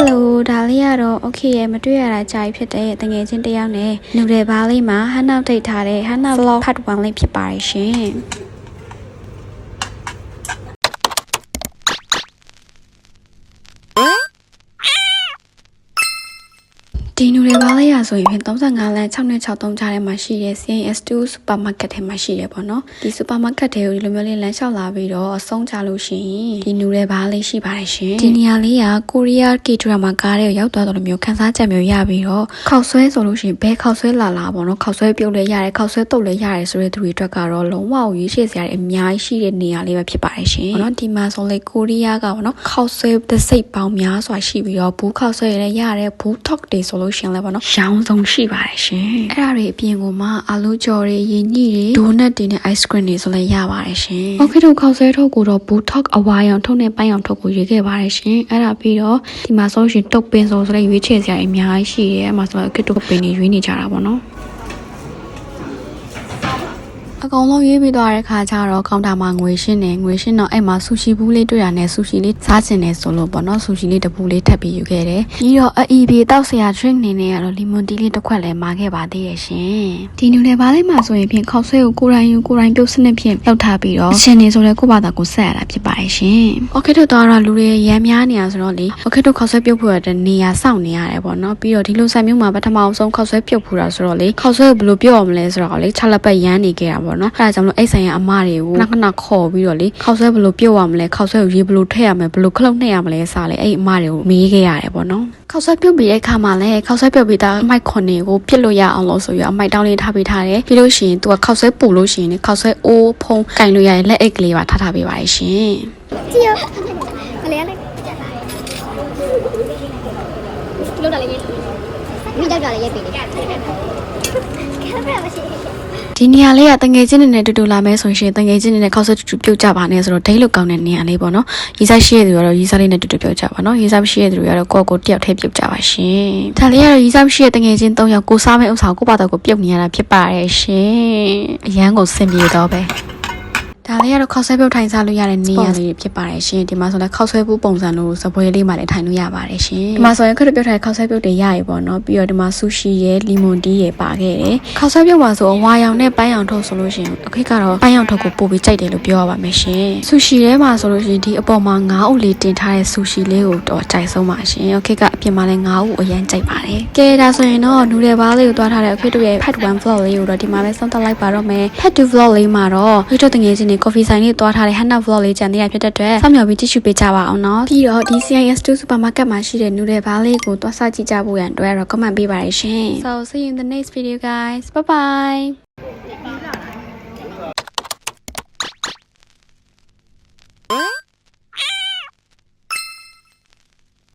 Hello ဒါလေးကတော့ okay ရဲ့မတွေ့ရတာကြာပြီဖြစ်တဲ့တငယ်ချင်းတယောက်နဲ့နူတယ်ဘားလေးမှာဟန်နောက်ထိတ်ထားတဲ့ဟန်နောက် vlog part 1လေးဖြစ်ပါတယ်ရှင်ဒီနူတယ်ဘားလေးရဆိုရင်ဖြင့်35လမ်း6နဲ့63ကြားထဲမှာရှိတဲ့ CNS2 supermarket ထဲမှာရှိတယ်ပေါ့နော်ဒီ supermarket ထဲကိုဒီလိုမျိုးလေးလမ်းလျှောက်လာပြီးတော့အဆုံးကြလို့ရှိရင်ဒီနူတယ်ဘားလေးရှိပါတယ်ရှင်ဒီနေရာလေးကကိုရီးယား K-drama ကားတွေကိုရောက်သွားတယ်လို့မျိုးခန်းစားချက်မျိုးရပြီးတော့ခောက်ဆွဲဆိုလို့ရှိရင်ဘဲခောက်ဆွဲလာပေါ့နော်ခောက်ဆွဲပြုတ်လဲရတယ်ခောက်ဆွဲတုတ်လဲရတယ်ဆိုတဲ့သူတွေအတွက်ကတော့လုံးဝရွေးချယ်စရာတွေအများကြီးရှိတဲ့နေရာလေးပဲဖြစ်ပါတယ်ရှင်ပေါ့နော်ဒီမှာဆိုလေကိုရီးယားကပေါ့နော်ခောက်ဆွဲတစ်စိတ်ပေါင်းများစွာရှိပြီးတော့ဘူးခောက်ဆွဲရလည်းရတယ်ဘူးထော့တွေဆိုလို့ရှင်လဲပေါ့နော်ရောင်းဆုံးရှိပါတယ်ရှင်အဲ့ဒါတွေအပြင်ကိုမှအာလူကြော်တွေရင်းညိတွေဒိုနတ်တွေနဲ့ ice cream တွေဆိုလည်းရပါတယ်ရှင်โอเคတော့ခောက်ဆွဲထုတ်ကိုတော့ဘူးထော့အဝါရောင်ထုတ်နဲ့ပိုင်းအောင်ထုတ်ကိုရွေးခဲ့ပါတယ်ရှင်အဲ့ဒါပြီးတော့ဒီမှာဆိုရှင်တုတ်ပင်ဆိုလည်းရွေးချယ်စရာအများကြီးရှိတယ်အဲ့မှာဆိုတော့ကစ်တုတ်ပင်တွေရွေးနေကြတာပေါ့နော်အကောင်လုံးရေးပြီးသွားတဲ့ခါကျတော့ကောင်တာမှာငွေရှင်းတော့အဲ့မှာဆူရှီဘူးလေးတွေ့ရနဲ့ဆူရှီလေးစားချင်တယ်ဆိုလို့ပေါ့နော်ဆူရှီလေးတပူလေးထပ်ပြီးယူခဲ့တယ်ပြီးတော့အီဘီတောက်ဆရာ drink နေနဲ့ကတော့လီမွန်တီလေးတစ်ခွက်လည်းမာခဲ့ပါသေးရဲ့ရှင်ဒီနူတယ်ဘားလေးမှာဆိုရင်ဖြင့်ခောက်ဆွဲကိုကိုရိုင်းပြုတ်စနစ်ဖြင့်လောက်ထားပြီးတော့ရှင်နေဆိုလဲကိုဘာသာကိုဆက်ရတာဖြစ်ပါတယ်ရှင်โอเคတော့တော့လူတွေရမ်းများနေရဆိုတော့လေโอเคတော့ခောက်ဆွဲပြုတ်ဖို့ရတဲ့နေရာစောင့်နေရတယ်ပေါ့နော်ပြီးတော့ဒီလိုဆိုင်မျိုးမှာပထမအောင်ဆုံးခောက်ဆွဲပြုတ်ဖို့တာဆိုတော့လေခောက်ဆွဲကိုဘယ်လိုပြုတ်အောင်မလဲဆိုတော့လေ6လက်ပတ်ရမ်းနေခဲ့တာပေါ့နော်အဲ့ဒါကြောင့်လို့အဲ့ဆိုင်ရအမတွေကိုခဏခေါ်ပြီးတော့လေခောက်ဆွဲဘယ်လိုပြုတ်ရမလဲခောက်ဆွဲကိုရေဘယ်လိုထည့်ရမလဲဘယ်လိုခလုတ်နှိပ်ရမလဲစားလေအဲ့အမတွေကိုမေးခဲ့ရတယ်ပေါ့နော်ခောက်ဆွဲပြုတ်ပြီးတဲ့အခါမှာလည်းခောက်ဆွဲပြုတ်ပြီးသားအမိုက်ခွန်တွေကိုပြစ်လို့ရအောင်လို့ဆိုပြီးအမိုက်တောင်းလေးထားပေးထားတယ်ပြီးလို့ရှိရင်သူကခောက်ဆွဲပူလို့ရှိရင်ခောက်ဆွဲအိုးဖုံးကင်လို့ရရင်လက်အိတ်ကလေးပါထားပေးပါရရှင်ကြည့်ရကလေးလေးလို့တာလေးမိတော့တာလေးရေးပေးတယ်ဒီနေရာလေးကတငယ်ချင်းတွေနဲ့တူတူလာမဲဆိုရှင်တငယ်ချင်းတွေနဲ့ခောက်ဆွဲတူတူပြုတ်ကြပါနဲ့ဆိုတော့ဒိတ်လို့ကောင်းတဲ့နေရာလေးပေါ့နော်ရေးစားရှိရတဲ့သူကတော့ရေးစားလေးနဲ့တူတူပြုတ်ကြပါနော်ရေးစားမရှိရတဲ့သူကတော့ကိုတယောက်ထဲပြုတ်ကြပါရှင်ဒါလေးကတော့ရေးစားမရှိတဲ့တငယ်ချင်း3ယောက်ကိုစားမဲ့ဥစ္စာကိုပါတော့ကိုပြုတ်နေရတာဖြစ်ပါရဲ့ရှင်အရန်ကိုစင်ပြေတော့ပဲဒါလေးကတော့ခောက်ဆွဲပြုတ်ထိုင်စားလို့ရတဲ့နေရာလေးဖြစ်ပါတယ်ရှင်ဒီမှာဆိုလည်းခောက်ဆွဲဘူးပုံစံလို့စပွဲလေးမှလည်းထိုင်လို့ရပါတယ်ရှင်ဒီမှာဆိုရင်ခရစ်ပြုတ်ထိုင်ခောက်ဆွဲပြုတ်တွေရရပေါ့နော်ပြီးတော့ဒီမှာဆူရှီရဲ့လီမွန်တီးရဲ့ပါခဲ့တယ်ခောက်ဆွဲပြုတ်မှာဆိုအဝါရောင်နဲ့ပိုင်းအောင်ထုတ်ဆိုလို့ရှင်အခက်ကတော့ပိုင်းအောင်ထုတ်ကိုပို့ပြီးကြိုက်တယ်လို့ပြောရပါမယ်ရှင်ဆူရှီထဲမှာဆိုလို့ရှင်ဒီအပေါ်မှာ9အုပ်လေးတင်ထားတဲ့ဆူရှီလေးကိုတော့ကြိုက်ဆုံးပါရှင်အခက်ကအပြင်မှာလည်း9အုပ်အရန်ကြိုက်ပါတယ်ကဲဒါဆိုရင်တော့နူတယ်ဘားလေးကိုတွားထားတဲ့အခက်တို့ရဲ့ part 1 vlog လေးကိုတော့ဒီမှာပဲဆုံးသက်လိုက်ပါတော့မယ် part 2 vlog လေးမှာတော့ခရစ်တို့တငယ်ချင်းတွေ coffee ဆိုင်လေးတွားထားတဲ့ Hana vlog လေးကြံသေးရဖြစ်တဲ့အတွက်စောင့်မျှော်ပြီးကြည့်ရှုပေးကြပါအောင်နော်ပြီးတော့ဒီ CNS2 supermarket မှာရှိတဲ့နူတယ်ဘားလေးကိုတွားစားကြည့်ကြဖို့ရန်အတွက် comment ပေးပါရရှင် So see you in the next video guys bye bye